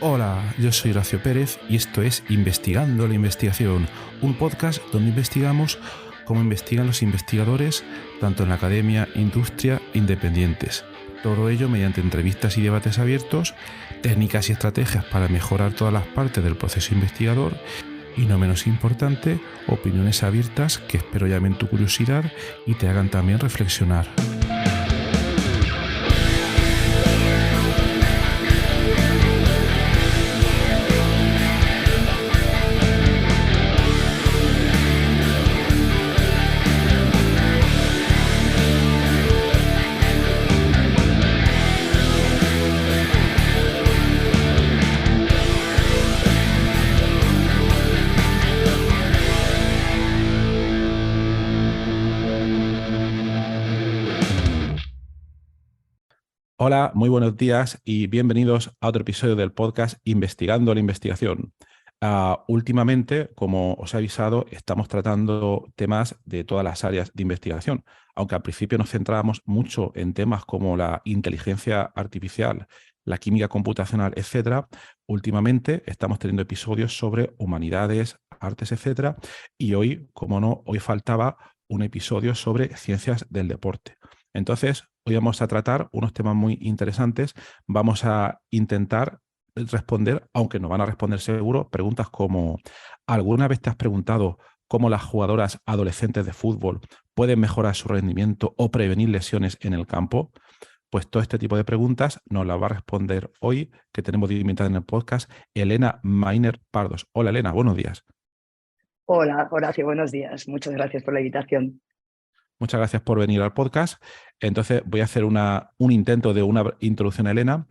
Hola, yo soy Horacio Pérez y esto es Investigando la Investigación, un podcast donde investigamos cómo investigan los investigadores, tanto en la academia, industria, independientes. Todo ello mediante entrevistas y debates abiertos, técnicas y estrategias para mejorar todas las partes del proceso investigador y, no menos importante, opiniones abiertas que espero llamen tu curiosidad y te hagan también reflexionar. Hola, muy buenos días y bienvenidos a otro episodio del podcast Investigando la Investigación. Últimamente, como os he avisado, estamos tratando temas de todas las áreas de investigación, aunque al principio nos centrábamos mucho en temas como la inteligencia artificial, la química computacional, etcétera. Últimamente estamos teniendo episodios sobre humanidades, artes, etcétera, y hoy, como no, hoy faltaba un episodio sobre ciencias del deporte. Entonces, hoy vamos a tratar unos temas muy interesantes. Vamos a intentar responder, aunque no van a responder seguro, preguntas como: ¿alguna vez te has preguntado cómo las jugadoras adolescentes de fútbol pueden mejorar su rendimiento o prevenir lesiones en el campo? Pues todo este tipo de preguntas nos las va a responder hoy, que tenemos de invitada en el podcast, Elena Mainer Pardos. Hola Elena, buenos días. Hola, Horacio, buenos días. Muchas gracias por la invitación. Muchas gracias por venir al podcast. Entonces voy a hacer un intento de una introducción a Elena.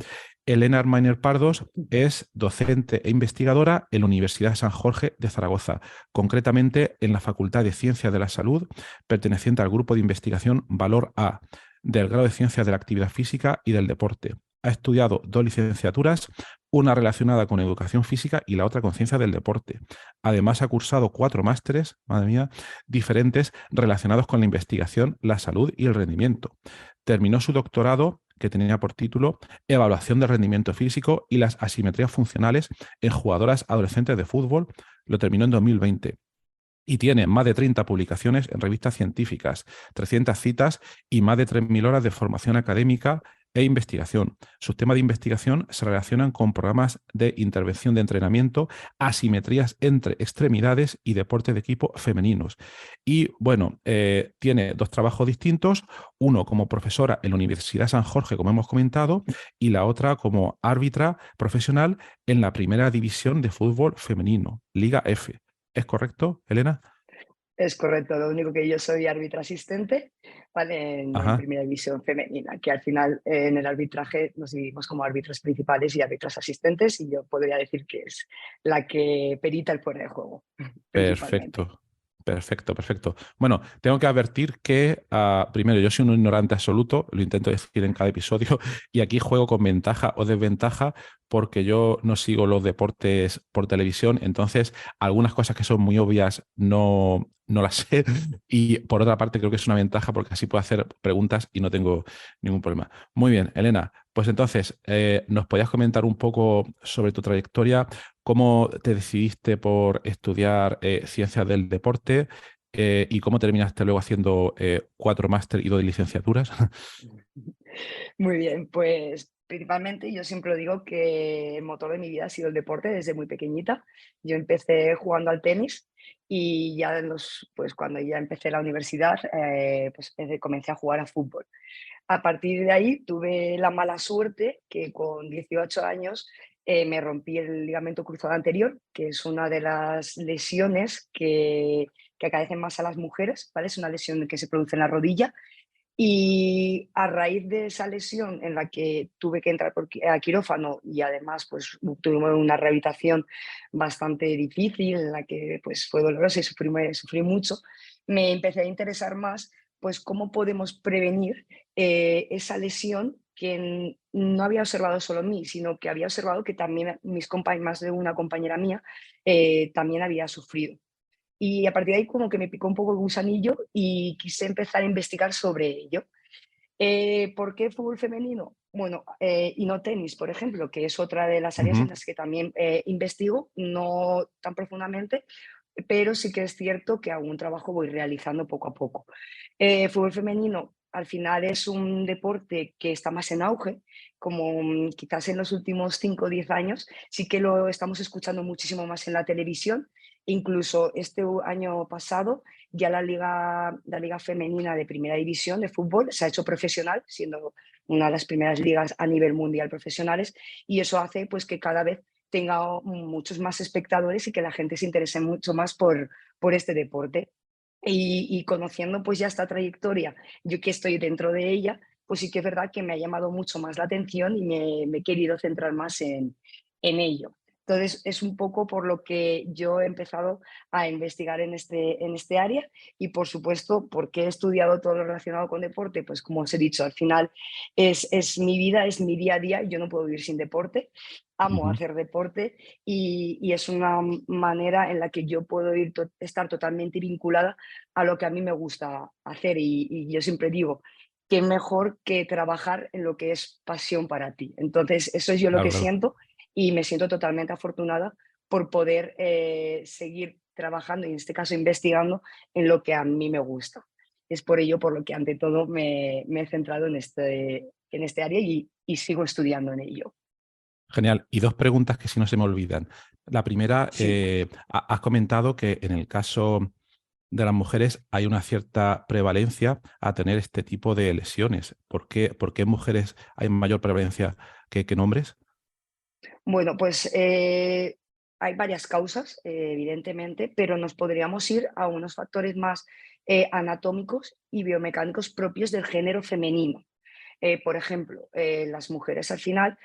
Elena Mainer Pardos es docente e investigadora en la Universidad San Jorge de Zaragoza, concretamente en la Facultad de Ciencias de la Salud, perteneciente al grupo de investigación Valor A, del grado de Ciencias de la Actividad Física y del Deporte. Ha estudiado 2 licenciaturas, una relacionada con educación física y la otra con ciencias del deporte. Además, ha cursado 4 másteres, madre mía, diferentes relacionados con la investigación, la salud y el rendimiento. Terminó su doctorado, que tenía por título Evaluación del rendimiento físico y las asimetrías funcionales en jugadoras adolescentes de fútbol. Lo terminó en 2020. Y tiene más de 30 publicaciones en revistas científicas, 300 citas y más de 3.000 horas de formación académica e investigación. Sus temas de investigación se relacionan con programas de intervención de entrenamiento, asimetrías entre extremidades y deporte de equipo femeninos. Y bueno, tiene 2 trabajos distintos, uno como profesora en la Universidad San Jorge, como hemos comentado, y la otra como árbitra profesional en la primera división de fútbol femenino, Liga F. ¿Es correcto, Elena? Es correcto, lo único que yo soy árbitra asistente, ¿vale? En Ajá. primera división femenina, que al final en el arbitraje nos dividimos como árbitros principales y árbitros asistentes, y yo podría decir que es la que perita el fuera de juego, principalmente. Perfecto, perfecto, perfecto. Bueno, tengo que advertir que, primero, yo soy un ignorante absoluto, lo intento decir en cada episodio, y aquí juego con ventaja o desventaja porque yo no sigo los deportes por televisión, entonces algunas cosas que son muy obvias no las sé, y por otra parte creo que es una ventaja porque así puedo hacer preguntas y no tengo ningún problema. Muy bien, Elena, pues entonces, ¿nos podías comentar un poco sobre tu trayectoria? ¿Cómo te decidiste por estudiar ciencias del deporte y cómo terminaste luego haciendo 4 máster y 2 licenciaturas? Muy bien, pues principalmente yo siempre digo que el motor de mi vida ha sido el deporte desde muy pequeñita. Yo empecé jugando al tenis y ya pues cuando ya empecé la universidad, pues comencé a jugar a fútbol. A partir de ahí tuve la mala suerte que con 18 años me rompí el ligamento cruzado anterior, que es una de las lesiones que acaecen más a las mujeres, ¿vale? Es una lesión que se produce en la rodilla, y a raíz de esa lesión en la que tuve que entrar a quirófano, y además pues tuve una rehabilitación bastante difícil en la que pues fue dolorosa y sufrí mucho, me empecé a interesar más pues cómo podemos prevenir esa lesión que no había observado solo en mí, sino que había observado que también más de una compañera mía también había sufrido. Y a partir de ahí como que me picó un poco el gusanillo y quise empezar a investigar sobre ello. ¿Por qué fútbol femenino? Bueno, y no tenis, por ejemplo, que es otra de las áreas en Ujú, las que también investigo, no tan profundamente, pero sí que es cierto que algún trabajo voy realizando poco a poco. Fútbol femenino al final es un deporte que está más en auge, como quizás en los últimos 5 o 10 años, sí que lo estamos escuchando muchísimo más en la televisión. Incluso este año pasado ya la liga femenina de primera división de fútbol se ha hecho profesional, siendo una de las primeras ligas a nivel mundial profesionales, y eso hace pues que cada vez tenga muchos más espectadores y que la gente se interese mucho más por este deporte. Y conociendo pues ya esta trayectoria, yo que estoy dentro de ella, pues sí que es verdad que me ha llamado mucho más la atención y me he querido centrar más en ello. Entonces es un poco por lo que yo he empezado a investigar en este área y por supuesto porque he estudiado todo lo relacionado con deporte, pues como os he dicho, al final es mi vida, es mi día a día y yo no puedo vivir sin deporte. Amo ujú. hacer deporte y es una manera en la que yo puedo estar totalmente vinculada a lo que a mí me gusta hacer y yo siempre digo, qué mejor que trabajar en lo que es pasión para ti. Entonces, eso es yo lo Claro, que claro. siento y me siento totalmente afortunada por poder seguir trabajando y en este caso investigando en lo que a mí me gusta. Es por ello por lo que ante todo me he centrado en este área y sigo estudiando en ello. Genial. Y dos preguntas que si no se me olvidan. La primera, Sí. has comentado que en el caso de las mujeres hay una cierta prevalencia a tener este tipo de lesiones. ¿Por qué en mujeres hay mayor prevalencia que en hombres? Bueno, pues hay varias causas, evidentemente, pero nos podríamos ir a unos factores más anatómicos y biomecánicos propios del género femenino. Por ejemplo, las mujeres al final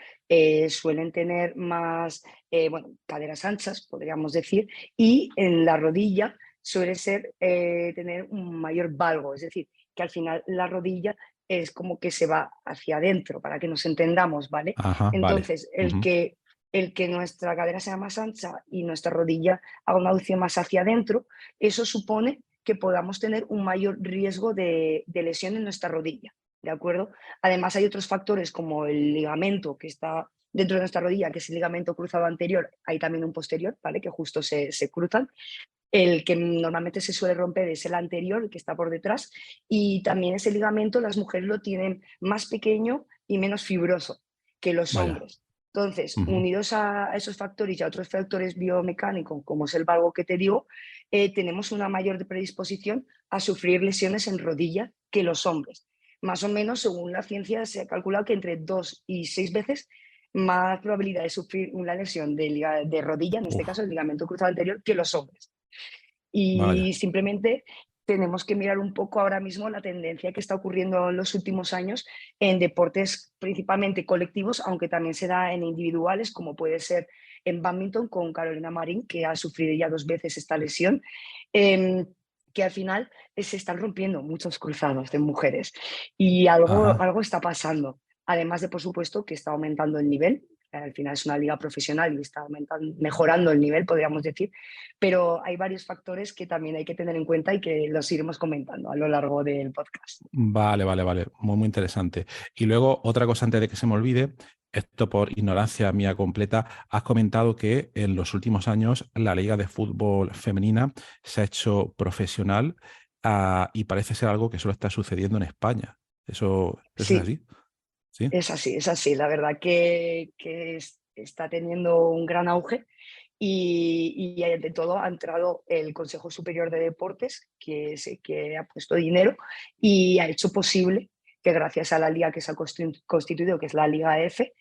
suelen tener más, bueno, caderas anchas, podríamos decir, y en la rodilla suele ser tener un mayor valgo, es decir, que al final la rodilla es como que se va hacia adentro, para que nos entendamos, ¿vale? Ajá, vale. Entonces, el Ujú. que, el que nuestra cadera sea más ancha y nuestra rodilla haga una aducción más hacia adentro, eso supone que podamos tener un mayor riesgo de lesión en nuestra rodilla, ¿de acuerdo? Además, hay otros factores como el ligamento que está dentro de nuestra rodilla, que es el ligamento cruzado anterior, hay también un posterior, ¿vale? Que justo se cruzan. El que normalmente se suele romper es el anterior, el que está por detrás, y también ese ligamento las mujeres lo tienen más pequeño y menos fibroso que los Vaya. hombres. Entonces, Ujú. unidos a esos factores y a otros factores biomecánicos, como es el valgo que te digo, tenemos una mayor predisposición a sufrir lesiones en rodilla que los hombres. Más o menos, según la ciencia, se ha calculado que entre 2 y 6 veces más probabilidad de sufrir una lesión de rodilla, en este Uf, caso el ligamento cruzado anterior, que los hombres. vaya. Y simplemente tenemos que mirar un poco ahora mismo la tendencia que está ocurriendo en los últimos años en deportes principalmente colectivos, aunque también se da en individuales, como puede ser en bádminton con Carolina Marín, que ha sufrido ya 2 veces esta lesión, em, que al final se están rompiendo muchos cruzados de mujeres y algo, Ajá. algo está pasando. Además de, por supuesto, que está aumentando el nivel. Al final es una liga profesional y está mejorando el nivel, podríamos decir, pero hay varios factores que también hay que tener en cuenta y que los iremos comentando a lo largo del podcast. Vale, vale, vale. Muy, muy interesante. Y luego, otra cosa antes de que se me olvide, esto por ignorancia mía completa, has comentado que en los últimos años la Liga de Fútbol Femenina se ha hecho profesional, y parece ser algo que solo está sucediendo en España. ¿Eso es Sí, así? ¿Sí? es así, es así. La verdad que está teniendo un gran auge y ante todo ha entrado el Consejo Superior de Deportes, que ha puesto dinero y ha hecho posible que gracias a la liga que se ha constituido, que es la Liga F,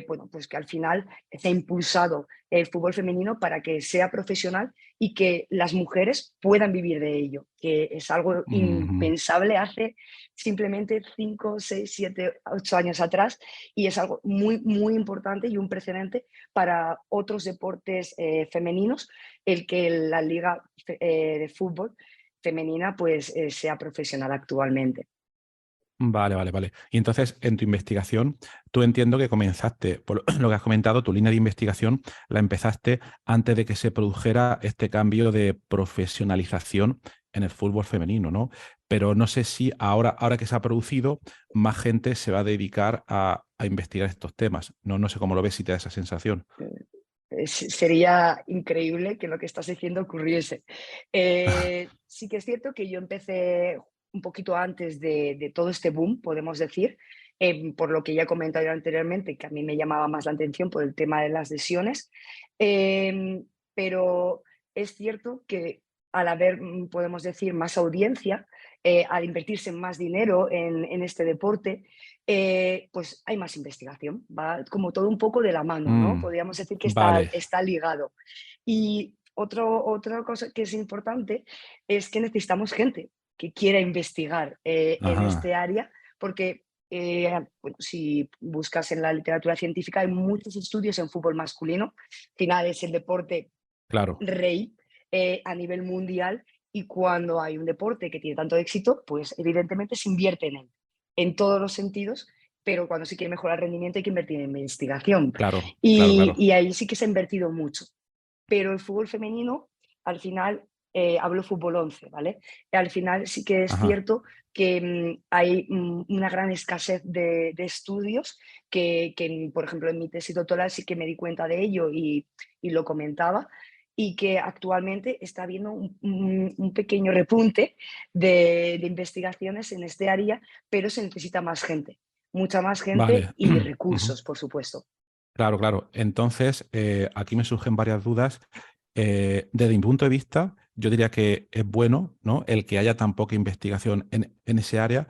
bueno, pues que al final se ha impulsado el fútbol femenino para que sea profesional y que las mujeres puedan vivir de ello, que es algo Ujú. impensable hace simplemente 5, 6, 7, 8 años atrás y es algo muy, muy importante y un precedente para otros deportes femeninos, el que la liga de fútbol femenina pues sea profesional actualmente. Vale, vale, vale. Y entonces, en tu investigación, tú entiendo que comenzaste, por lo que has comentado, tu línea de investigación la empezaste antes de que se produjera este cambio de profesionalización en el fútbol femenino, ¿no? Pero no sé si ahora que se ha producido, más gente se va a dedicar a investigar estos temas. No sé cómo lo ves, si te da esa sensación. Sería increíble que lo que estás diciendo ocurriese. Sí que es cierto que yo empecé un poquito antes de todo este boom, podemos decir, por lo que ya he comentado anteriormente, que a mí me llamaba más la atención por el tema de las lesiones. Eh, pero es cierto que al haber, podemos decir, más audiencia, al invertirse más dinero en este deporte, pues hay más investigación, va como todo un poco de la mano, ¿no? Mm, Podríamos decir que vale, está ligado. Y otra cosa que es importante es que necesitamos gente que quiera investigar en este ajá, área, porque bueno, si buscas en la literatura científica hay muchos estudios en fútbol masculino, al final es el deporte claro, rey a nivel mundial, y cuando hay un deporte que tiene tanto éxito, pues evidentemente se invierte en todos los sentidos, pero cuando se quiere mejorar el rendimiento hay que invertir en investigación. claro, claro, Y, claro. y ahí sí que se ha invertido mucho. Pero el fútbol femenino, al final, hablo fútbol 11, ¿vale? Al final sí que es Ajá, cierto que hay una gran escasez de estudios que, por ejemplo, en mi tesis doctoral sí que me di cuenta de ello y lo comentaba, y que actualmente está habiendo un pequeño repunte de investigaciones en este área, pero se necesita más gente, mucha más gente vale. y Ujú. recursos, por supuesto. Claro, claro. Entonces, aquí me surgen varias dudas. Desde mi punto de vista, yo diría que es bueno, ¿no?, el que haya tan poca investigación en ese área,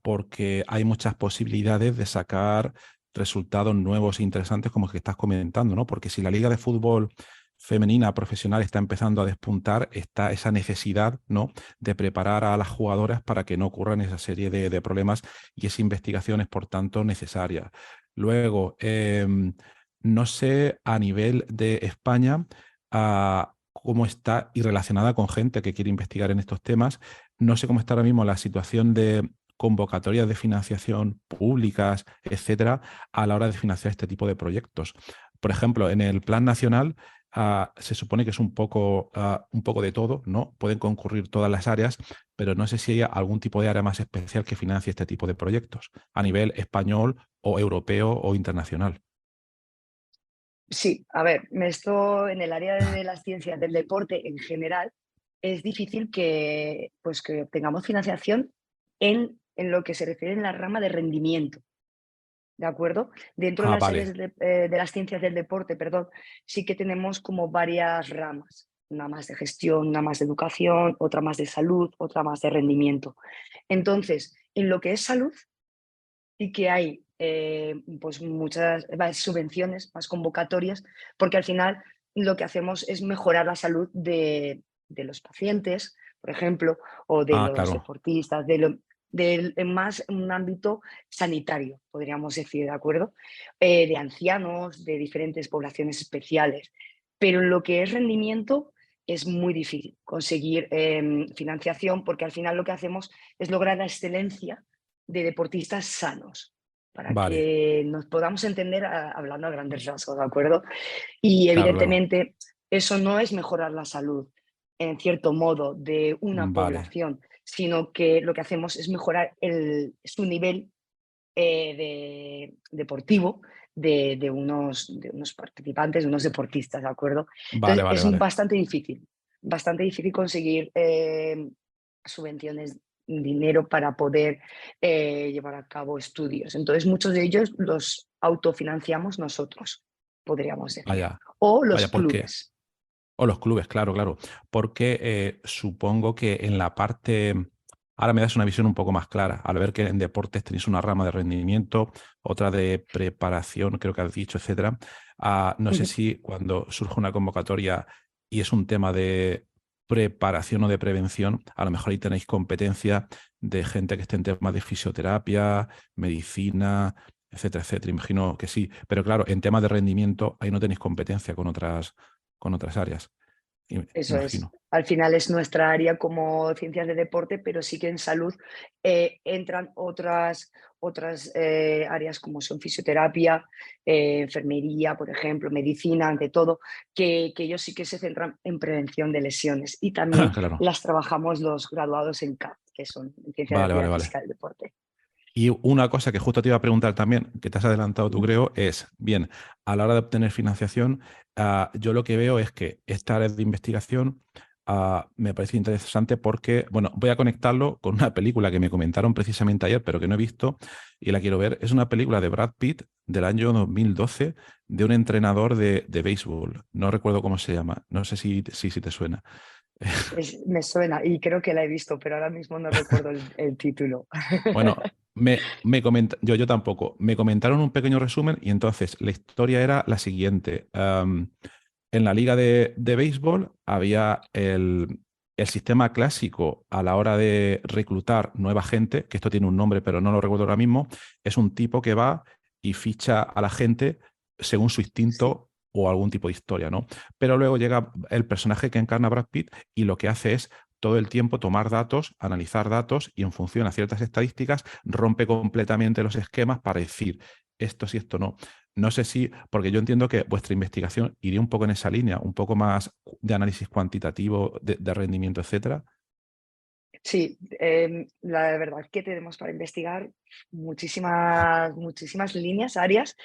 porque hay muchas posibilidades de sacar resultados nuevos e interesantes como los que estás comentando, ¿no? Porque si la liga de fútbol femenina profesional está empezando a despuntar, está esa necesidad, ¿no?, de preparar a las jugadoras para que no ocurran esa serie de problemas, y esa investigación es, por tanto, necesaria. Luego, no sé a nivel de España cómo está, y relacionada con gente que quiere investigar en estos temas, no sé cómo está ahora mismo la situación de convocatorias de financiación públicas, etcétera, a la hora de financiar este tipo de proyectos. Por ejemplo, en el Plan Nacional se supone que es un poco de todo, ¿no? Pueden concurrir todas las áreas, pero no sé si hay algún tipo de área más especial que financie este tipo de proyectos a nivel español o europeo o internacional. Sí, a ver, esto en el área de las ciencias del deporte en general es difícil que obtengamos financiación en lo que se refiere en la rama de rendimiento, ¿de acuerdo? Dentro de Ah, las vale. áreas de las ciencias del deporte, perdón, sí que tenemos como varias ramas, una más de gestión, una más de educación, otra más de salud, otra más de rendimiento. Entonces, en lo que es salud, sí que hay pues muchas más subvenciones, más convocatorias, porque al final lo que hacemos es mejorar la salud de los pacientes, por ejemplo, o de Ah, los claro. deportistas, en más un ámbito sanitario, podríamos decir, ¿de acuerdo? De ancianos, de diferentes poblaciones especiales. Pero en lo que es rendimiento es muy difícil conseguir financiación, porque al final lo que hacemos es lograr la excelencia de deportistas sanos, para Vale. que nos podamos entender hablando a grandes rasgos, ¿de acuerdo? Y Claro, claro. evidentemente eso no es mejorar la salud, en cierto modo, de una Vale. población, sino que lo que hacemos es mejorar su nivel deportivo de unos participantes, de unos deportistas, ¿de acuerdo? Vale, Entonces vale, es vale. bastante difícil conseguir subvenciones, dinero para poder llevar a cabo estudios. Entonces muchos de ellos los autofinanciamos nosotros, podríamos decir, Vaya, o los vaya, porque. clubes. O los clubes, claro, claro. Porque supongo que en la parte. Ahora me das una visión un poco más clara, al ver que en deportes tenéis una rama de rendimiento, otra de preparación, creo que has dicho, etcétera. No sé Ujú. si cuando surge una convocatoria y es un tema de preparación o de prevención, a lo mejor ahí tenéis competencia de gente que esté en temas de fisioterapia, medicina, etcétera, etcétera. Imagino que sí. Pero claro, en temas de rendimiento, ahí no tenéis competencia con otras áreas. Eso es. imagino. Al final es nuestra área como ciencias de deporte, pero sí que en salud entran otras áreas como son fisioterapia, enfermería, por ejemplo, medicina, ante todo, que ellos sí que se centran en prevención de lesiones y también Claro, las trabajamos los graduados en CAP, que son en Ciencia de vale, vale, Actividad vale. Física del Deporte. Y una cosa que justo te iba a preguntar también, que te has adelantado tú creo, es, bien, a la hora de obtener financiación, yo lo que veo es que esta área de investigación me parece interesante porque, bueno, voy a conectarlo con una película que me comentaron precisamente ayer, pero que no he visto y la quiero ver. Es una película de Brad Pitt del año 2012 de un entrenador de béisbol. No recuerdo cómo se llama, no sé si te suena. Me suena y creo que la he visto, pero ahora mismo no recuerdo el título. Bueno, yo tampoco. Me comentaron un pequeño resumen y entonces la historia era la siguiente. En la liga de béisbol había el sistema clásico a la hora de reclutar nueva gente, que esto tiene un nombre pero no lo recuerdo ahora mismo, es un tipo que va y ficha a la gente según su Sí. instinto o algún tipo de historia, ¿no? Pero luego llega el personaje que encarna Brad Pitt y lo que hace es todo el tiempo tomar datos, analizar datos y en función a ciertas estadísticas rompe completamente los esquemas para decir esto sí, esto no. No sé si, porque yo entiendo que vuestra investigación iría un poco en esa línea, un poco más de análisis cuantitativo, de rendimiento, etcétera. Sí, la verdad que tenemos para investigar muchísimas líneas, áreas,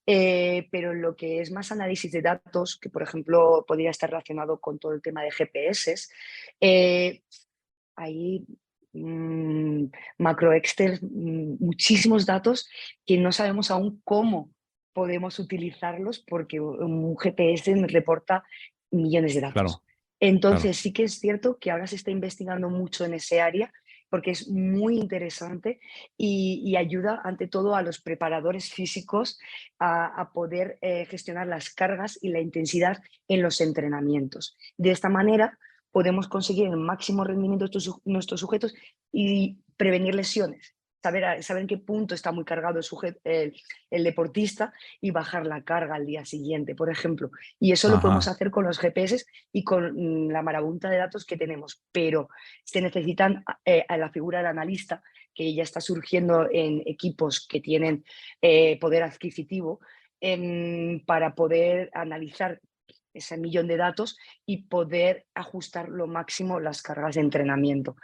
pero lo que es más análisis de datos, que por ejemplo podría estar relacionado con todo el tema de GPS, hay mm, macro Excel, muchísimos datos que no sabemos aún cómo podemos utilizarlos porque un GPS nos reporta millones de datos. Claro, claro. Entonces sí que es cierto que ahora se está investigando mucho en ese área porque es muy interesante y ayuda ante todo a los preparadores físicos a poder gestionar las cargas y la intensidad en los entrenamientos. De esta manera podemos conseguir el máximo rendimiento de nuestros sujetos y prevenir lesiones. Saber en qué punto está muy cargado el deportista y bajar la carga al día siguiente, por ejemplo. Y eso lo podemos Ajá. hacer con los GPS y con la marabunta de datos que tenemos, pero se necesitan a la figura del analista, que ya está surgiendo en equipos que tienen poder adquisitivo, para poder analizar ese millón de datos y poder ajustar lo máximo las cargas de entrenamiento.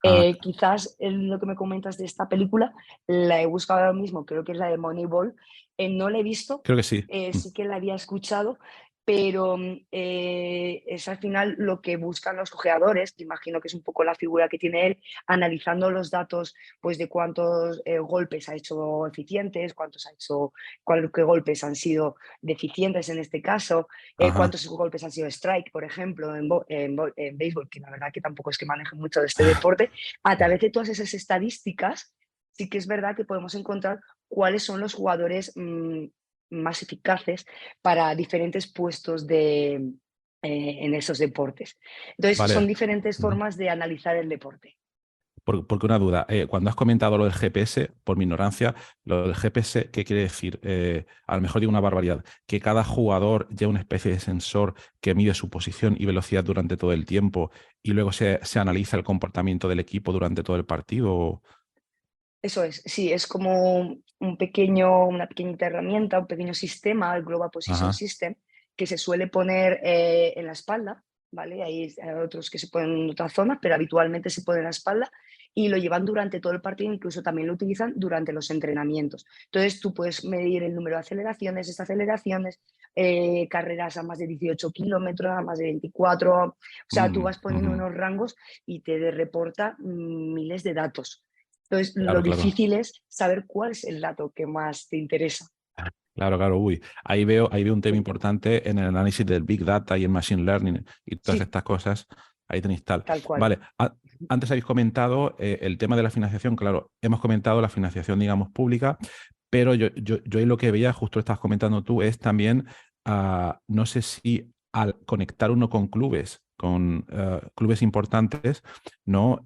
Ah, Quizás lo que me comentas de esta película, la he buscado ahora mismo, creo que es la de Moneyball, no la he visto, creo que sí. sí que la había escuchado, pero es al final lo que buscan los ojeadores, te imagino que es un poco la figura que tiene él, analizando los datos pues, de cuántos golpes ha hecho eficientes, qué golpes han sido deficientes en este caso, Ajá. cuántos golpes han sido strike, por ejemplo, en béisbol, que la verdad que tampoco es que maneje mucho de este deporte. A través de todas esas estadísticas, sí que es verdad que podemos encontrar cuáles son los jugadores más eficaces para diferentes puestos en esos deportes. Entonces, son Vale. diferentes Ujú. formas de analizar el deporte. Porque una duda, cuando has comentado lo del GPS, por mi ignorancia, lo del GPS, ¿qué quiere decir? A lo mejor digo una barbaridad, que cada jugador lleva una especie de sensor que mide su posición y velocidad durante todo el tiempo y luego se analiza el comportamiento del equipo durante todo el partido. Eso es, sí, es como una pequeñita herramienta, un pequeño sistema, el Global Position Ajá. System, que se suele poner en la espalda, ¿vale? Hay otros que se ponen en otras zonas, pero habitualmente se pone en la espalda y lo llevan durante todo el partido, incluso también lo utilizan durante los entrenamientos. Entonces tú puedes medir el número de aceleraciones, carreras a más de 18 kilómetros, a más de 24, o sea, tú vas poniendo Ujú. unos rangos y te reporta miles de datos. Entonces, lo Claro, claro. difícil es saber cuál es el dato que más te interesa. Claro, claro, uy. Ahí veo un tema importante en el análisis del Big Data y el Machine Learning y todas Sí, estas cosas. Ahí tenéis tal. tal cual. Vale, antes habéis comentado el tema de la financiación. Claro, hemos comentado la financiación, digamos, pública, pero yo ahí lo que veía, justo lo estás comentando tú, es también, no sé si al conectar uno con clubes, con clubes importantes, no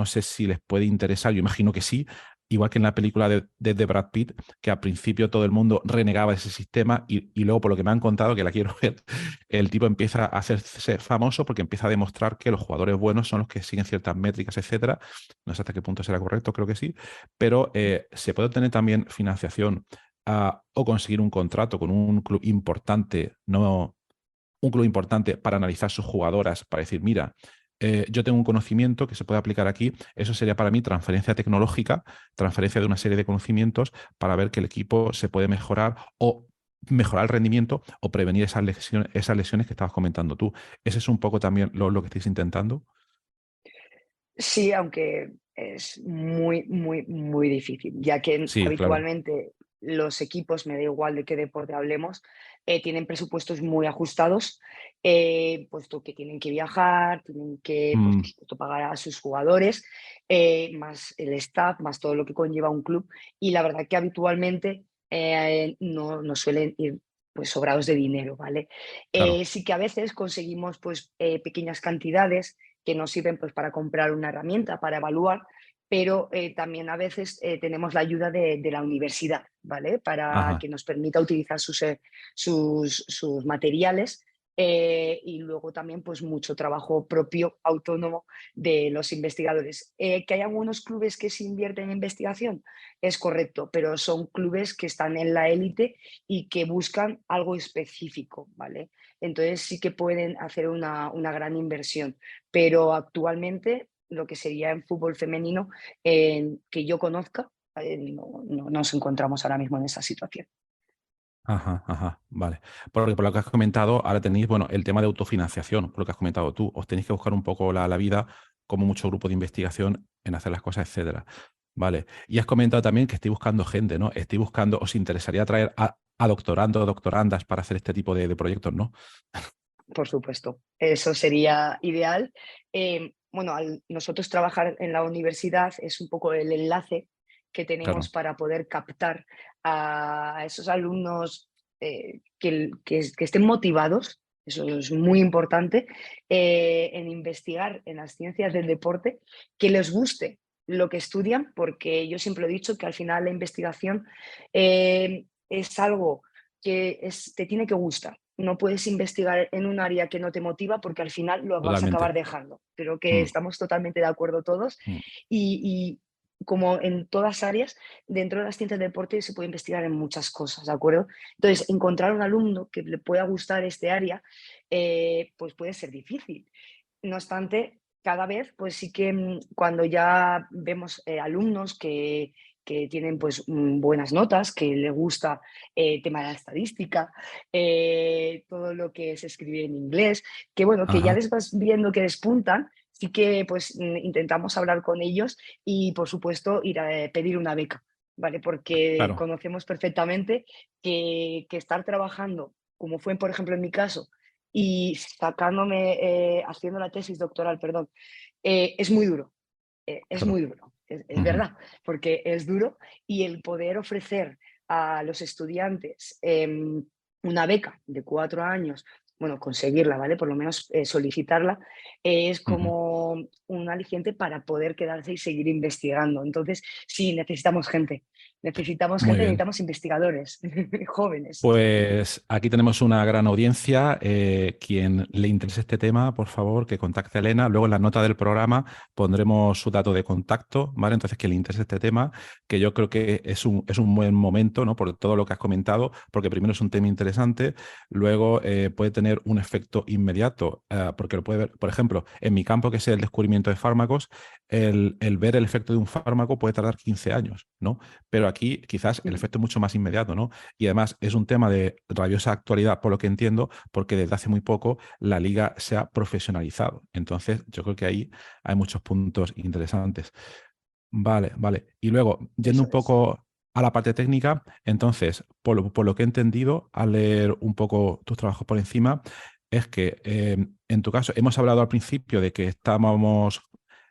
sé si les puede interesar, yo imagino que sí, igual que en la película de Brad Pitt, que al principio todo el mundo renegaba de ese sistema y luego, por lo que me han contado, que la quiero ver, el tipo empieza a hacerse famoso porque empieza a demostrar que los jugadores buenos son los que siguen ciertas métricas, etcétera. No sé hasta qué punto será correcto, creo que sí, pero se puede obtener también financiación o conseguir un contrato con un club importante, no un club importante para analizar sus jugadoras, para decir, mira, yo tengo un conocimiento que se puede aplicar aquí, eso sería para mí transferencia tecnológica, transferencia de una serie de conocimientos para ver que el equipo se puede mejorar o mejorar el rendimiento o prevenir esas lesiones que estabas comentando tú. Ese es un poco también lo que estáis intentando. Sí, aunque es muy, muy, muy difícil, ya que Sí, claro. habitualmente los equipos, me da igual de qué deporte hablemos, tienen presupuestos muy ajustados, puesto que tienen que viajar, tienen que, pues, por Mm, supuesto, pagar a sus jugadores, más el staff, más todo lo que conlleva un club. Y la verdad que habitualmente no suelen ir pues sobrados de dinero, ¿vale? claro. Sí que a veces conseguimos pues pequeñas cantidades que nos sirven pues, para comprar una herramienta, para evaluar, pero también a veces tenemos la ayuda de la universidad, ¿vale? Para Ajá. que nos permita utilizar sus materiales y luego también pues mucho trabajo propio, autónomo de los investigadores. ¿Que hay algunos clubes que se invierten en investigación? Es correcto, pero son clubes que están en la élite y que buscan algo específico, ¿vale? Entonces sí que pueden hacer una gran inversión, pero actualmente lo que sería en fútbol femenino, que yo conozca, no nos encontramos ahora mismo en esa situación. Ajá, ajá, vale. Porque por lo que has comentado, ahora tenéis, bueno, el tema de autofinanciación, por lo que has comentado tú. Os tenéis que buscar un poco la vida, como mucho grupo de investigación, en hacer las cosas, etcétera. Vale. Y has comentado también que estoy buscando gente, ¿no? Estoy buscando, os interesaría traer a doctorandos o doctorandas para hacer este tipo de proyectos, ¿no? Por supuesto, eso sería ideal. Bueno, al nosotros trabajar en la universidad es un poco el enlace que tenemos Claro. para poder captar a esos alumnos que estén motivados, eso es muy importante, en investigar en las ciencias del deporte, que les guste lo que estudian, porque yo siempre he dicho que al final la investigación es algo te tiene que gustar. No puedes investigar en un área que no te motiva porque al final lo vas a Totalmente. acabar dejando. Creo que Mm, estamos totalmente de acuerdo todos mm. y como en todas áreas, dentro de las ciencias del deporte se puede investigar en muchas cosas, ¿de acuerdo? Entonces, encontrar un alumno que le pueda gustar este área, pues puede ser difícil. No obstante, cada vez, pues sí que cuando ya vemos alumnos que tienen pues buenas notas, que les gusta el tema de la estadística, todo lo que es escribir en inglés, que bueno, que ya Ajá, les vas viendo que despuntan, sí que pues intentamos hablar con ellos y por supuesto ir a pedir una beca, ¿vale? Porque claro. conocemos perfectamente que estar trabajando, como fue por ejemplo en mi caso, y sacándome, haciendo la tesis doctoral, perdón, es muy duro, es Claro. muy duro, es Ujú. verdad, porque es duro y el poder ofrecer a los estudiantes una beca de 4 años, bueno, conseguirla, ¿vale? Por lo menos solicitarla, es Ujú. como un aliciente para poder quedarse y seguir investigando. Entonces, sí, Muy bien. necesitamos investigadores jóvenes. Pues aquí tenemos una gran audiencia. Quien le interese este tema, por favor, que contacte a Elena. Luego en la nota del programa pondremos su dato de contacto, ¿vale? Entonces, quien le interese este tema, que yo creo que es un buen momento, ¿no? Por todo lo que has comentado, porque primero es un tema interesante, luego puede tener un efecto inmediato, porque lo puede ver, por ejemplo, en mi campo, que es el descubrimiento de fármacos, el ver el efecto de un fármaco puede tardar 15 años, ¿no? Pero aquí quizás el efecto es mucho más inmediato, ¿no? Y además es un tema de rabiosa actualidad, por lo que entiendo, porque desde hace muy poco la liga se ha profesionalizado. Entonces, yo creo que ahí hay muchos puntos interesantes. Vale, vale. Y luego, yendo Eso un es. poco a la parte técnica, entonces, por lo que he entendido al leer un poco tus trabajos por encima, es que en tu caso hemos hablado al principio de que estábamos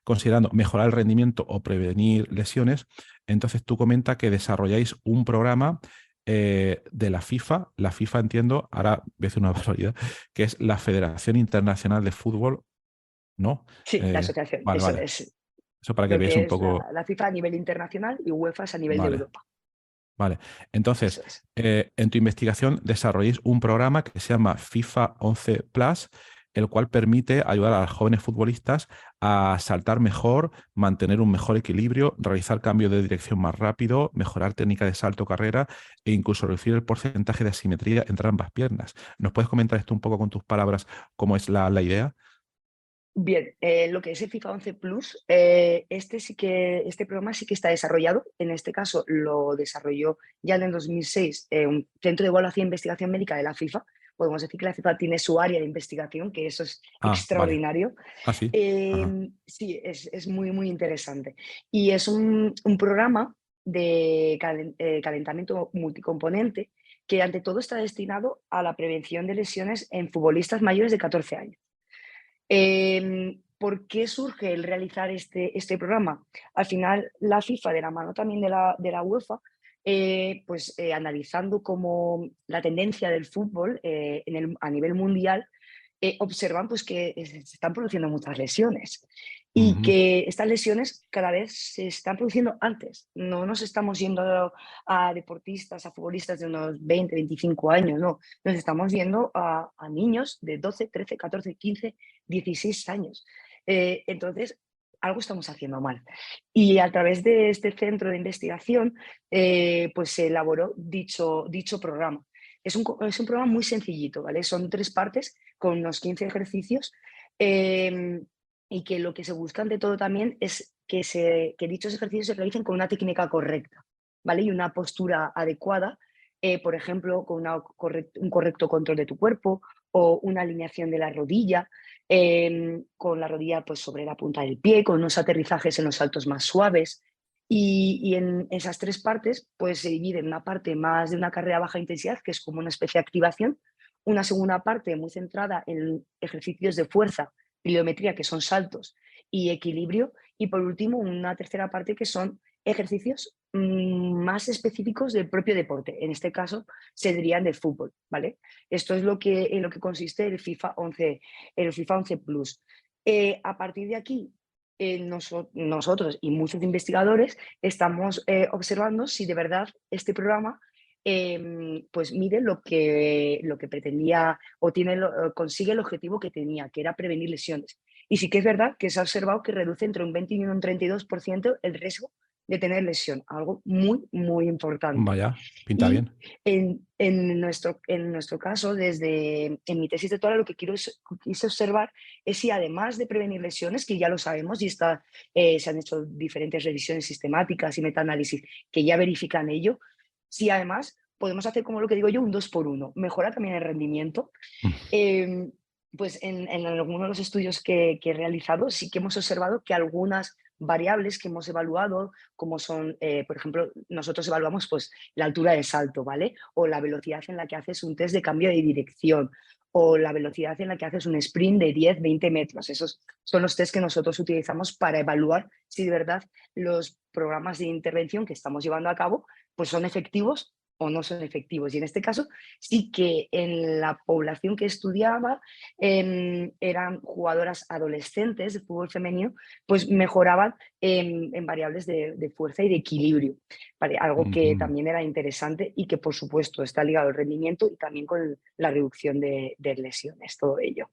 considerando mejorar el rendimiento o prevenir lesiones. Entonces tú comentas que desarrolláis un programa de la FIFA. La FIFA entiendo, ahora voy a decir una barbaridad, que es la Federación Internacional de Fútbol, ¿no? Sí, la asociación, Vale, eso vale. es. Eso para que lo veáis que un es poco. la FIFA a nivel internacional y UEFA es a nivel de Vale, Europa. vale. Entonces, Eso es. en tu investigación desarrolléis un programa que se llama FIFA 11 Plus, el cual permite ayudar a los jóvenes futbolistas a saltar mejor, mantener un mejor equilibrio, realizar cambios de dirección más rápido, mejorar técnica de salto carrera e incluso reducir el porcentaje de asimetría entre ambas piernas. ¿Nos puedes comentar esto un poco con tus palabras, cómo es la idea? Bien, lo que es el FIFA 11 Plus, este programa sí que está desarrollado. En este caso lo desarrolló ya en el 2006 un centro de evaluación e investigación médica de la FIFA. Podemos decir que la FIFA tiene su área de investigación, que eso es Ah, vale. extraordinario. Ah, sí. Ajá. Sí, es muy, muy interesante. Y es un programa de calentamiento multicomponente que ante todo está destinado a la prevención de lesiones en futbolistas mayores de 14 años. ¿Por qué surge el realizar este programa? Al final, la FIFA, de la mano también de la UEFA, analizando como la tendencia del fútbol a nivel mundial, observan pues, que se están produciendo muchas lesiones y Ujú. que estas lesiones cada vez se están produciendo antes. No nos estamos yendo a deportistas, a futbolistas de unos 20, 25 años, no. Nos estamos yendo a niños de 12, 13, 14, 15, 16 años. Entonces, algo estamos haciendo mal. Y a través de este centro de investigación, pues se elaboró dicho programa. Es un programa muy sencillito, ¿vale? Son 3 partes con unos 15 ejercicios y que lo que se busca ante todo también es que dichos ejercicios se realicen con una técnica correcta, ¿vale? Y una postura adecuada, por ejemplo, con un correcto control de tu cuerpo o una alineación de la rodilla, con la rodilla pues, sobre la punta del pie, con unos aterrizajes en los saltos más suaves. Y en esas 3 partes pues, se divide en una parte más de una carrera a baja intensidad, que es como una especie de activación, una segunda parte muy centrada en ejercicios de fuerza, pliometría, que son saltos, y equilibrio, y por último una tercera parte que son ejercicios más específicos del propio deporte. En este caso se dirían del fútbol, ¿vale? Esto es en lo que consiste el FIFA 11 Plus. A partir de aquí, nosotros y muchos investigadores estamos observando si de verdad este programa pues mide lo que pretendía o consigue el objetivo que tenía, que era prevenir lesiones. Y sí que es verdad que se ha observado que reduce entre un 20 y un 32% el riesgo de tener lesión, algo muy, muy importante. Vaya, pinta Y bien. en nuestro caso, en mi tesis doctoral, lo que quise observar es si además de prevenir lesiones, que ya lo sabemos y se han hecho diferentes revisiones sistemáticas y metaanálisis que ya verifican ello, si además podemos hacer como lo que digo yo, un 2 por 1, mejora también el rendimiento. Em, pues en algunos de los estudios que he realizado sí que hemos observado que algunas variables que hemos evaluado, como son, por ejemplo, nosotros evaluamos pues, la altura de salto, ¿vale? O la velocidad en la que haces un test de cambio de dirección, o la velocidad en la que haces un sprint de 10, 20 metros. Esos son los test que nosotros utilizamos para evaluar si de verdad los programas de intervención que estamos llevando a cabo pues, son efectivos o no son efectivos. Y en este caso sí que en la población que estudiaba eran jugadoras adolescentes de fútbol femenino, pues mejoraban en variables de fuerza y de equilibrio, ¿vale? Algo que Ujú. también era interesante y que por supuesto está ligado al rendimiento y también con la reducción de lesiones, todo ello.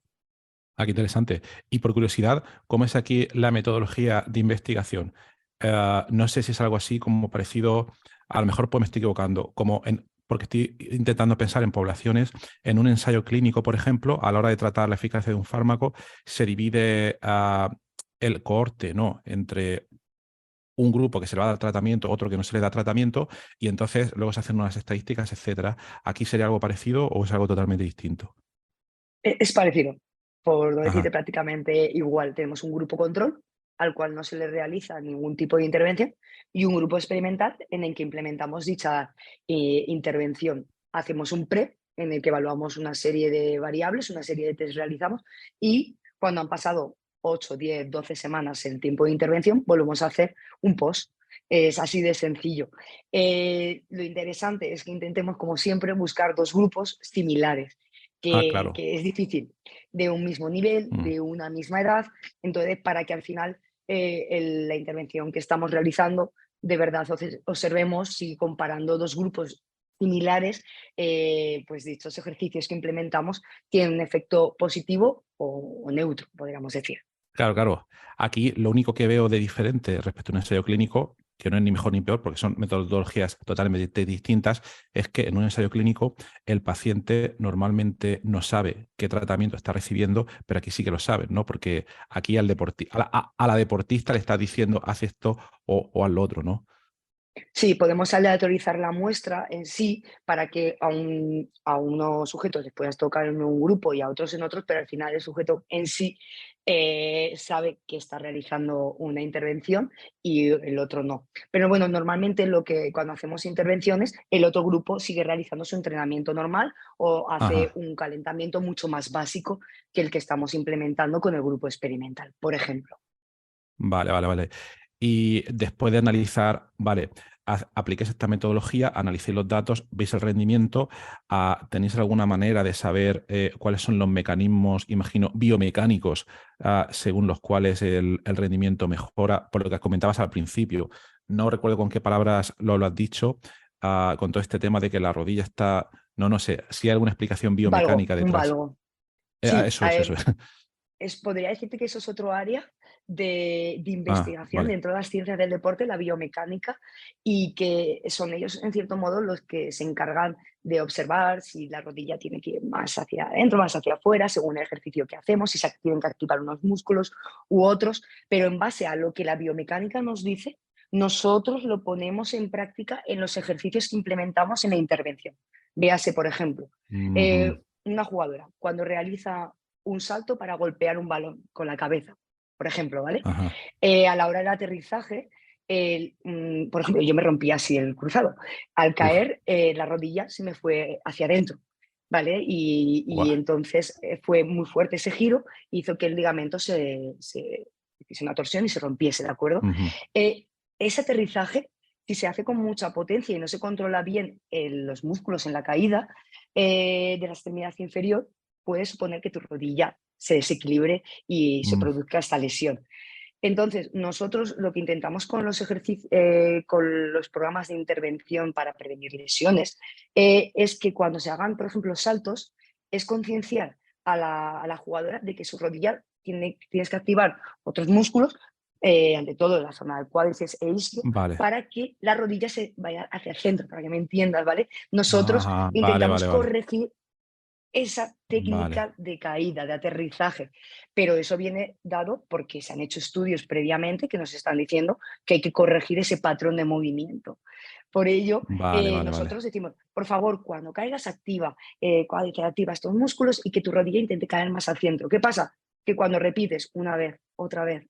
Ah, qué interesante. Y por curiosidad, ¿cómo es aquí la metodología de investigación? No sé si es algo así como parecido, a lo mejor pues me estoy equivocando, porque estoy intentando pensar en poblaciones, en un ensayo clínico, por ejemplo, a la hora de tratar la eficacia de un fármaco, se divide el cohorte, ¿no? Entre un grupo que se le va a dar tratamiento, otro que no se le da tratamiento, y entonces luego se hacen unas estadísticas, etcétera. ¿Aquí sería algo parecido o es algo totalmente distinto? Es parecido, por no decirte Ajá. prácticamente igual. Tenemos un grupo control al cual no se le realiza ningún tipo de intervención y un grupo experimental en el que implementamos dicha intervención. Hacemos un PRE en el que evaluamos una serie de variables, una serie de test realizamos y cuando han pasado 8, 10, 12 semanas el tiempo de intervención, volvemos a hacer un post. Es así de sencillo. Lo interesante es que intentemos, como siempre, buscar dos grupos similares Ah, que claro. es difícil, de un mismo nivel, Mm. de una misma edad, entonces para que al final la intervención que estamos realizando, de verdad observemos si comparando dos grupos similares, pues dichos ejercicios que implementamos tienen un efecto positivo o neutro, podríamos decir. Claro, claro. Aquí lo único que veo de diferente respecto a un ensayo clínico, que no es ni mejor ni peor, porque son metodologías totalmente distintas, es que en un ensayo clínico el paciente normalmente no sabe qué tratamiento está recibiendo, pero aquí sí que lo sabe, ¿no? Porque aquí a la deportista le está diciendo haz esto o haz lo otro, ¿no? Sí, podemos aleatorizar la muestra en sí para que a unos sujetos les puedas tocar en un grupo y a otros en otros, pero al final el sujeto en sí sabe que está realizando una intervención y el otro no. Pero bueno, normalmente cuando hacemos intervenciones, el otro grupo sigue realizando su entrenamiento normal o hace Ajá. un calentamiento mucho más básico que el que estamos implementando con el grupo experimental, por ejemplo. Vale, vale, vale. Y después de analizar, vale, apliquéis esta metodología, analicéis los datos, veis el rendimiento, ¿tenéis alguna manera de saber cuáles son los mecanismos, imagino, biomecánicos, según los cuales el rendimiento mejora? Por lo que comentabas al principio, no recuerdo con qué palabras lo has dicho, con todo este tema de que la rodilla está, no sé, si hay alguna explicación biomecánica Un detrás. valgo. Sí, Eso es, eso es. podría decirte que eso es otro área de investigación Vale. dentro de las ciencias del deporte, la biomecánica, y que son ellos, en cierto modo, los que se encargan de observar si la rodilla tiene que ir más hacia adentro, más hacia afuera, según el ejercicio que hacemos, si se tienen que activar unos músculos u otros, pero en base a lo que la biomecánica nos dice, nosotros lo ponemos en práctica en los ejercicios que implementamos en la intervención. Véase, por ejemplo, Ujú. una jugadora cuando realiza un salto para golpear un balón con la cabeza, por ejemplo, ¿vale? Ajá. A la hora del aterrizaje, por ejemplo, yo me rompí así el cruzado. Al Uf, caer, la rodilla se me fue hacia adentro, ¿vale? Y guau. entonces fue muy fuerte ese giro, hizo que el ligamento se hiciese una torsión y se rompiese, ¿de acuerdo? Ujú. Eh, ese aterrizaje, si se hace con mucha potencia y no se controla bien los músculos en la caída de la extremidad inferior, puede suponer que tu rodilla se desequilibre y se Mm, produzca esta lesión. Entonces, nosotros lo que intentamos con con los programas de intervención para prevenir lesiones, es que cuando se hagan, por ejemplo, saltos, es concienciar a la jugadora de que su rodilla tienes que activar otros músculos, ante todo la zona del cuádriceps e isquio, vale. para que la rodilla se vaya hacia el centro, para que me entiendas, ¿vale? Nosotros Ajá, vale, intentamos vale, vale. corregir esa Vale, técnica de caída, de aterrizaje. Pero eso viene dado porque se han hecho estudios previamente que nos están diciendo que hay que corregir ese patrón de movimiento. Por ello, vale, vale, vale. nosotros decimos, por favor, cuando caigas activa, cuando te activa estos músculos y que tu rodilla intente caer más al centro. ¿Qué pasa? Que cuando repites una vez, otra vez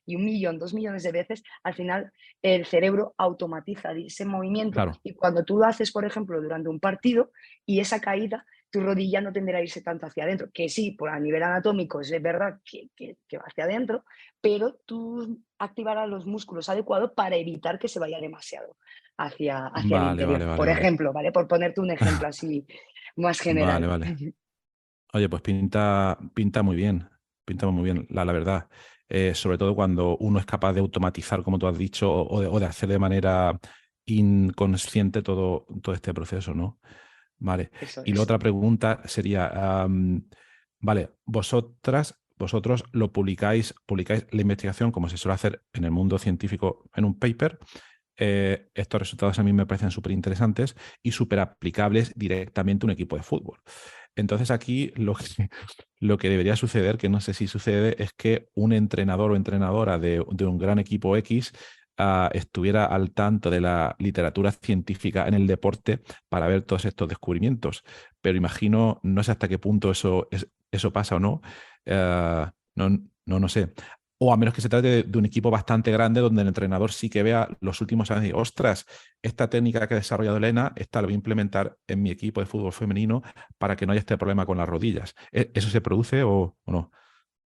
y 1 millón, 2 millones de veces, al final el cerebro automatiza ese movimiento Claro, y cuando tú lo haces, por ejemplo, durante un partido y esa caída, tu rodilla no tendrá a irse tanto hacia adentro, que sí, por a nivel anatómico es verdad que va hacia adentro, pero tú activarás los músculos adecuados para evitar que se vaya demasiado hacia el vale, vale, interior. vale, Por vale. ejemplo, ¿vale? Por ponerte un ejemplo así más Vale, general. vale. Oye, pues pinta muy bien. Pinta muy bien, la verdad. Sobre todo cuando uno es capaz de automatizar, como tú has dicho, o de hacer de manera inconsciente todo este proceso, ¿no? Vale. Eso Y la es. otra pregunta sería, vale, vosotros lo publicáis la investigación como se suele hacer en el mundo científico en un paper. Estos resultados a mí me parecen súper interesantes y súper aplicables directamente a un equipo de fútbol. Entonces aquí lo que debería suceder, que no sé si sucede, es que un entrenador o entrenadora de un gran equipo X estuviera al tanto de la literatura científica en el deporte para ver todos estos descubrimientos. Pero imagino, no sé hasta qué punto eso pasa o no. No, no sé. O a menos que se trate de un equipo bastante grande donde el entrenador sí que vea los últimos años y diga, ostras, esta técnica que ha desarrollado Elena, esta la voy a implementar en mi equipo de fútbol femenino para que no haya este problema con las rodillas. ¿Eso se produce o no?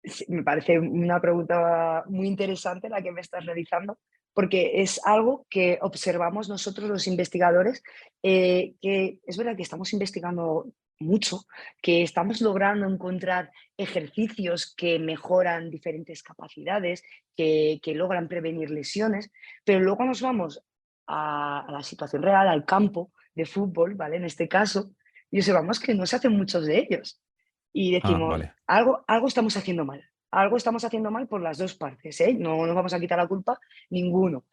Sí, me parece una pregunta muy interesante la que me estás realizando, porque es algo que observamos nosotros los investigadores, que es verdad que estamos investigando mucho, que estamos logrando encontrar ejercicios que mejoran diferentes capacidades, que logran prevenir lesiones, pero luego nos vamos a la situación real, al campo de fútbol, ¿vale? En este caso, y observamos que no se hacen muchos de ellos. Y Ah, decimos, vale. algo estamos haciendo mal. Algo estamos haciendo mal por las dos partes, ¿eh? No nos vamos a quitar la culpa ninguno. Mm.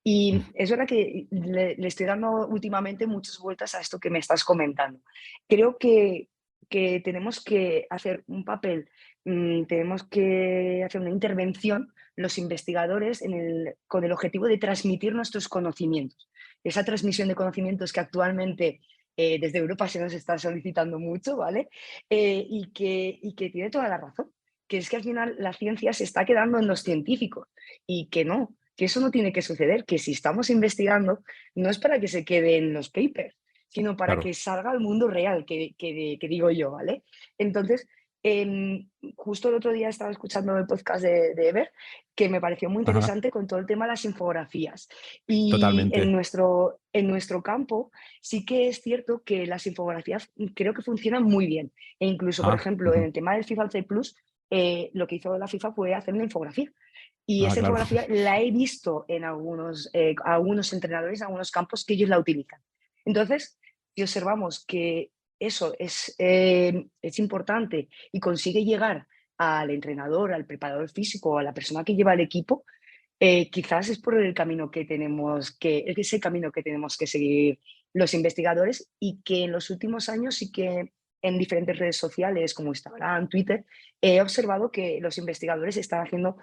Y es verdad que le estoy dando últimamente muchas vueltas a esto que me estás comentando. Creo que tenemos que hacer un papel, tenemos que hacer una intervención los investigadores con el objetivo de transmitir nuestros conocimientos. Esa transmisión de conocimientos que actualmente desde Europa se nos está solicitando mucho, ¿vale? Y que tiene toda la razón, que es que al final la ciencia se está quedando en los científicos y que no, que eso no tiene que suceder, que si estamos investigando no es para que se quede en los papers, sino para que Claro. salga al mundo real, que digo yo, ¿vale? Entonces, justo el otro día estaba escuchando el podcast de Ever, que me pareció muy Ajá. interesante con todo el tema de las infografías. Y Totalmente. en nuestro campo sí que es cierto que las infografías creo que funcionan muy bien. E incluso, por Ah, ejemplo, en ujú. el tema del FIFA C Plus, lo que hizo la FIFA fue hacer una infografía. Y Ah, esa claro. infografía la he visto en algunos entrenadores, en algunos campos que ellos la utilizan. Entonces, si observamos que eso es importante y consigue llegar al entrenador, al preparador físico, a la persona que lleva el equipo, quizás es por el camino que es el camino que tenemos que seguir los investigadores y que en los últimos años sí que en diferentes redes sociales como Instagram, Twitter, he observado que los investigadores están haciendo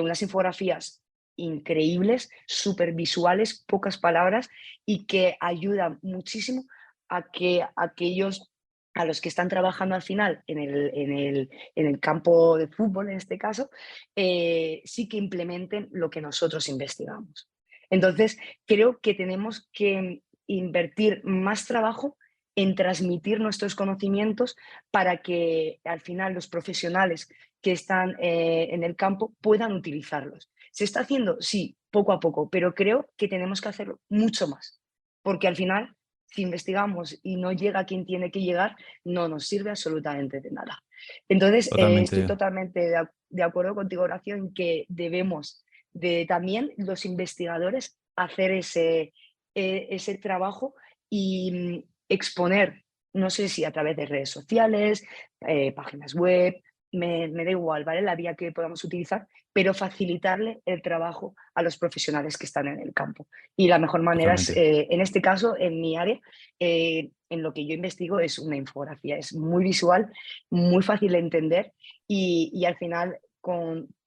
unas infografías increíbles, súper visuales, pocas palabras y que ayudan muchísimo a que aquellos a los que están trabajando al final en el campo de fútbol, en este caso, sí que implementen lo que nosotros investigamos. Entonces, creo que tenemos que invertir más trabajo en transmitir nuestros conocimientos para que al final los profesionales que están en el campo puedan utilizarlos. ¿Se está haciendo? Sí, poco a poco, pero creo que tenemos que hacerlo mucho más, porque al final, si investigamos y no llega quien tiene que llegar, no nos sirve absolutamente de nada. Entonces, estoy Totalmente. totalmente de acuerdo contigo, Horacio, en que debemos de también los investigadores hacer ese trabajo y exponer, no sé si a través de redes sociales, páginas web, me da igual, ¿vale? La vía que podamos utilizar, pero facilitarle el trabajo a los profesionales que están en el campo. Y la mejor manera es, Totalmente. en este caso, en mi área, en lo que yo investigo es una infografía. Es muy visual, muy fácil de entender y al final,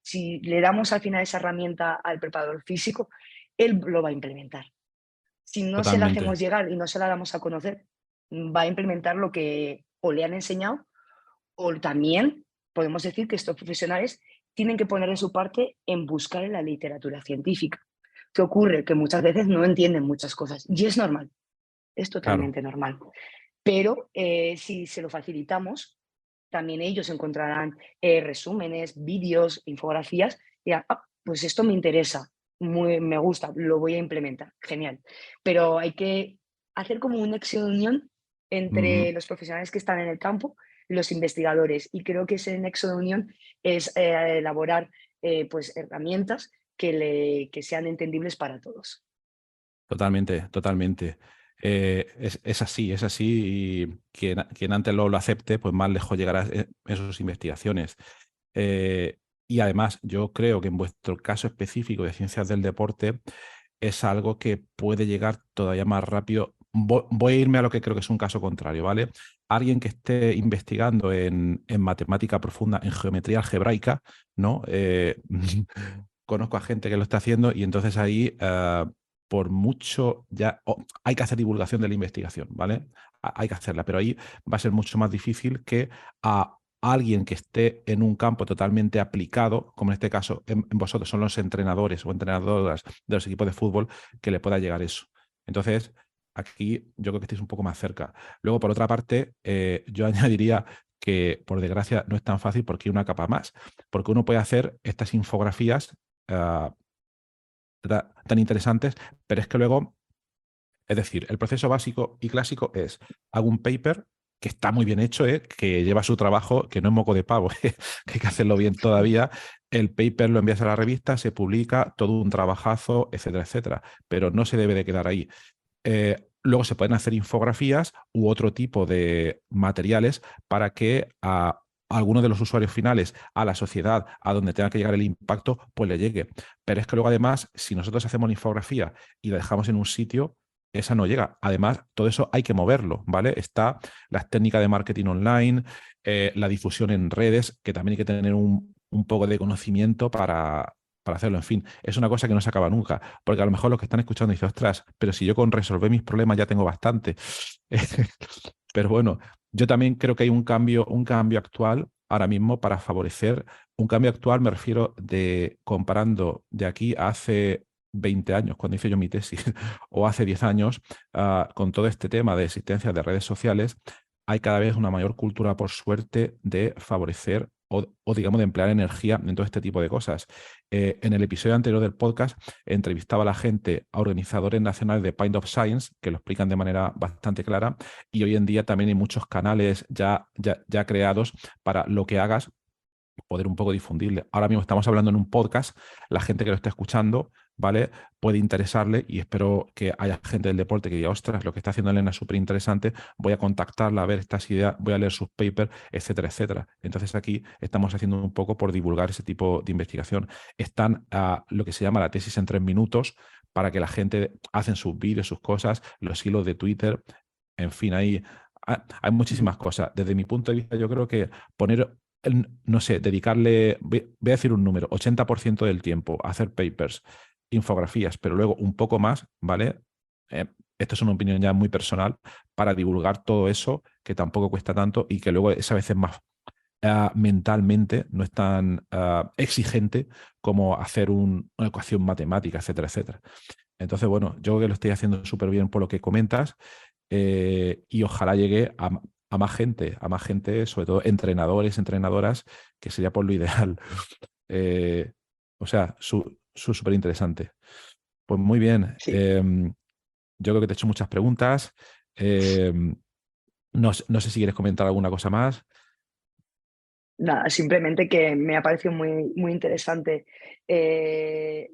si le damos al final esa herramienta al preparador físico, él lo va a implementar. Si no se la hacemos Totalmente. llegar y no se la damos a conocer, va a implementar lo que o le han enseñado o también podemos decir que estos profesionales tienen que poner de su parte en buscar en la literatura científica. ¿Qué ocurre? Que muchas veces no entienden muchas cosas y es normal, es Claro. totalmente normal. Pero si se lo facilitamos, también ellos encontrarán resúmenes, vídeos, infografías y dirán, "Ah, pues esto me interesa, me gusta, lo voy a implementar, genial". Pero hay que hacer como un nexo de unión Ujú. entre los profesionales que están en el campo y los investigadores. Y creo que ese nexo de unión es elaborar pues herramientas que sean entendibles para todos. Totalmente, totalmente. Es así y quien antes lo acepte, pues más lejos llegará en sus investigaciones. Eh, y además, yo creo que en vuestro caso específico de ciencias del deporte es algo que puede llegar todavía más rápido. Voy a irme a lo que creo que es un caso contrario, ¿vale? Alguien que esté investigando en matemática profunda, en geometría algebraica, ¿no? Conozco a gente que lo está haciendo y entonces ahí, por mucho, ya hay que hacer divulgación de la investigación, ¿vale? Hay que hacerla, pero ahí va a ser mucho más difícil que a alguien que esté en un campo totalmente aplicado, como en este caso en vosotros son los entrenadores o entrenadoras de los equipos de fútbol, que le pueda llegar eso. Entonces, aquí yo creo que estáis un poco más cerca. Luego, por otra parte, yo añadiría que, por desgracia, no es tan fácil porque hay una capa más, porque uno puede hacer estas infografías ah, tan interesantes, pero es que luego, es decir, el proceso básico y clásico es, hago un paper, que está muy bien hecho, que lleva su trabajo, que no es moco de pavo, que hay que hacerlo bien todavía. El paper lo envías a la revista, se publica, todo un trabajazo, etcétera, etcétera. Pero no se debe de quedar ahí. Luego se pueden hacer infografías u otro tipo de materiales para que a algunos de los usuarios finales, a la sociedad, a donde tenga que llegar el impacto, pues le llegue. Pero es que luego además, si nosotros hacemos la infografía y la dejamos en un sitio, esa no llega. Además, todo eso hay que moverlo, ¿vale? Está las técnicas de marketing online, la difusión en redes, que también hay que tener un poco de conocimiento para hacerlo. En fin, es una cosa que no se acaba nunca, porque a lo mejor los que están escuchando dicen, ostras, pero si yo con resolver mis problemas ya tengo bastante. Pero bueno, yo también creo que hay un cambio actual ahora mismo para favorecer, un cambio actual me refiero de comparando de aquí a hace 20 años, cuando hice yo mi tesis, o hace 10 años, con todo este tema de existencia de redes sociales, hay cada vez una mayor cultura, por suerte, de favorecer digamos, de emplear energía en todo este tipo de cosas. En el episodio anterior del podcast entrevistaba a la gente, a organizadores nacionales de Pint of Science, que lo explican de manera bastante clara, y hoy en día también hay muchos canales ya creados para lo que hagas poder un poco difundirle. Ahora mismo estamos hablando en un podcast, la gente que lo está escuchando, ¿vale? Puede interesarle y espero que haya gente del deporte que diga, ostras, lo que está haciendo Elena es súper interesante, voy a contactarla, a ver estas ideas, voy a leer sus papers, etcétera, etcétera. Entonces aquí estamos haciendo un poco por divulgar ese tipo de investigación. Están a lo que se llama la tesis en 3 minutos para que la gente hacen sus vídeos, sus cosas, los hilos de Twitter, en fin, hay muchísimas cosas. Desde mi punto de vista, yo creo que poner no sé, dedicarle, voy a decir un número, 80% del tiempo a hacer papers, infografías, pero luego un poco más, ¿vale? Esto es una opinión ya muy personal, para divulgar todo eso, que tampoco cuesta tanto y que luego es a veces más mentalmente, no es tan exigente como hacer una ecuación matemática, etcétera, etcétera. Entonces, bueno, yo creo que lo estoy haciendo súper bien por lo que comentas, y ojalá llegue a más gente, sobre todo entrenadores, entrenadoras, que sería por lo ideal. O sea, súper interesante. Pues muy bien. Sí. Yo creo que te he hecho muchas preguntas. No sé si quieres comentar alguna cosa más. Nada, simplemente que me ha parecido muy, muy interesante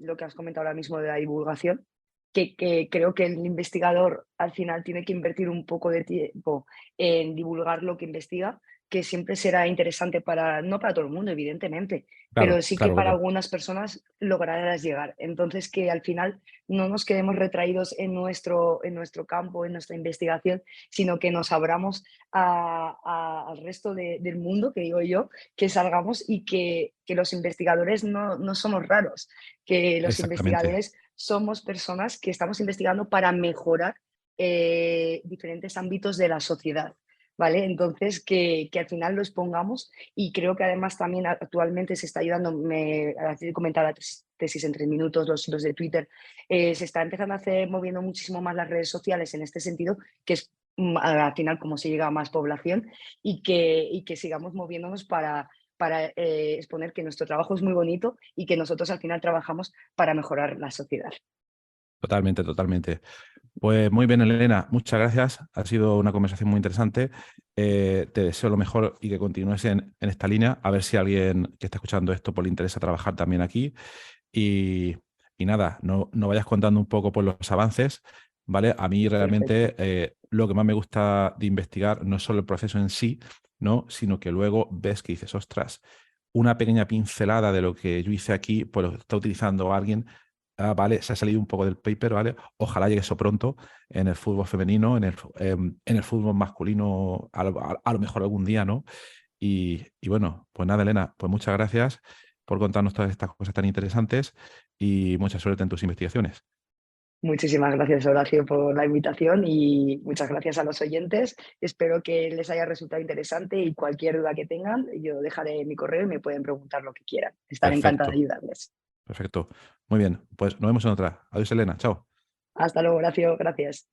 lo que has comentado ahora mismo de la divulgación, que creo que el investigador al final tiene que invertir un poco de tiempo en divulgar lo que investiga, que siempre será interesante para, no para todo el mundo, evidentemente, pero Claro, sí que claro, para claro. algunas personas lograrás llegar. Entonces, que al final no nos quedemos retraídos en nuestro campo, en nuestra investigación, sino que nos abramos al resto del mundo, que digo yo, que salgamos y que los investigadores no somos raros, que los Exactamente. investigadores somos personas que estamos investigando para mejorar diferentes ámbitos de la sociedad. ¿Vale? Entonces, que al final lo expongamos y creo que además también actualmente se está ayudando, he comentado la tesis en 3 minutos, los hilos de Twitter, se está empezando a hacer, moviendo muchísimo más las redes sociales en este sentido, que es al final como se llega a más población y que sigamos moviéndonos para exponer que nuestro trabajo es muy bonito y que nosotros al final trabajamos para mejorar la sociedad. Totalmente, totalmente. Pues muy bien, Elena, muchas gracias. Ha sido una conversación muy interesante. Te deseo lo mejor y que continúes en esta línea. A ver si a alguien que está escuchando esto pues, le interesa trabajar también aquí. Y, y nada, no vayas contando un poco por los avances, ¿vale? A mí realmente Perfecto. lo que más me gusta de investigar no es solo el proceso en sí, ¿no? Sino que luego ves que dices, ostras, una pequeña pincelada de lo que yo hice aquí, pues lo está utilizando alguien. Vale, se ha salido un poco del paper, ¿vale? Ojalá llegue eso pronto en el fútbol femenino, en el fútbol masculino, a lo mejor algún día, ¿no? Y bueno, pues nada, Elena, pues muchas gracias por contarnos todas estas cosas tan interesantes y mucha suerte en tus investigaciones. Muchísimas gracias, Horacio, por la invitación y muchas gracias a los oyentes. Espero que les haya resultado interesante y cualquier duda que tengan, yo dejaré mi correo y me pueden preguntar lo que quieran. Estaré encantada de Perfecto, ayudarles. perfecto. Muy bien, pues nos vemos en otra. Adiós, Elena. Chao. Hasta luego, Horacio. Gracias.